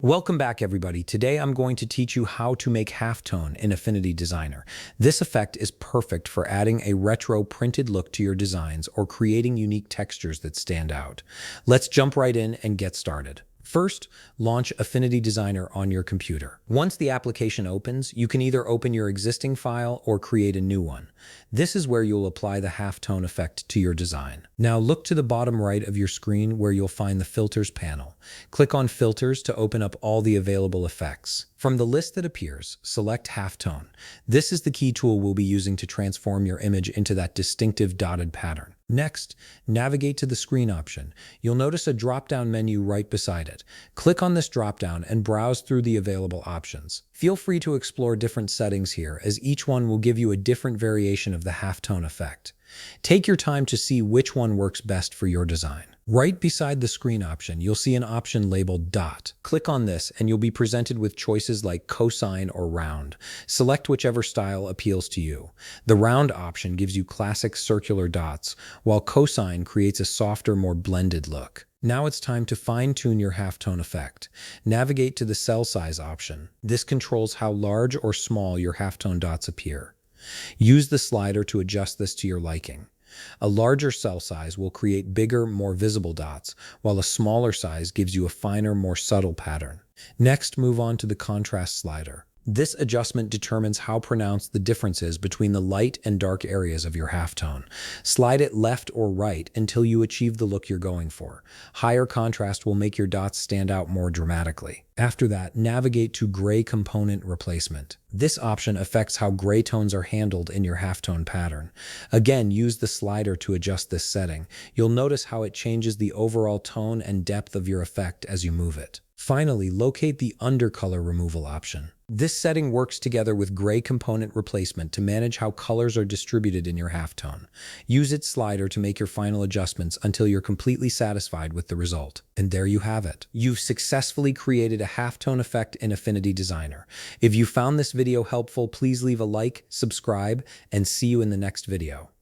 Welcome back, everybody. Today I'm going to teach you how to make halftone in Affinity Designer. This effect is perfect for adding a retro printed look to your designs or creating unique textures that stand out. Let's jump right in and get started. First, launch Affinity Designer on your computer. Once the application opens, you can either open your existing file or create a new one. This is where you'll apply the halftone effect to your design. Now look to the bottom right of your screen where you'll find the Filters panel. Click on Filters to open up all the available effects. From the list that appears, select Halftone. This is the key tool we'll be using to transform your image into that distinctive dotted pattern. Next, navigate to the screen option. You'll notice a drop-down menu right beside it. Click on this drop-down and browse through the available options. Feel free to explore different settings here, as each one will give you a different variation of the halftone effect. Take your time to see which one works best for your design. Right beside the screen option, you'll see an option labeled Dot. Click on this and you'll be presented with choices like cosine or round. Select whichever style appeals to you. The round option gives you classic circular dots, while cosine creates a softer, more blended look. Now it's time to fine-tune your halftone effect. Navigate to the cell size option. This controls how large or small your halftone dots appear. Use the slider to adjust this to your liking. A larger cell size will create bigger, more visible dots, while a smaller size gives you a finer, more subtle pattern. Next, move on to the contrast slider. This adjustment determines how pronounced the difference is between the light and dark areas of your halftone. Slide it left or right until you achieve the look you're going for. Higher contrast will make your dots stand out more dramatically. After that, navigate to Gray Component Replacement. This option affects how gray tones are handled in your halftone pattern. Again, use the slider to adjust this setting. You'll notice how it changes the overall tone and depth of your effect as you move it. Finally, locate the Undercolor Removal option. This setting works together with Gray Component Replacement to manage how colors are distributed in your halftone. Use its slider to make your final adjustments until you're completely satisfied with the result. And there you have it. You've successfully created a halftone effect in Affinity Designer. If you found this video helpful, please leave a like, subscribe, and see you in the next video.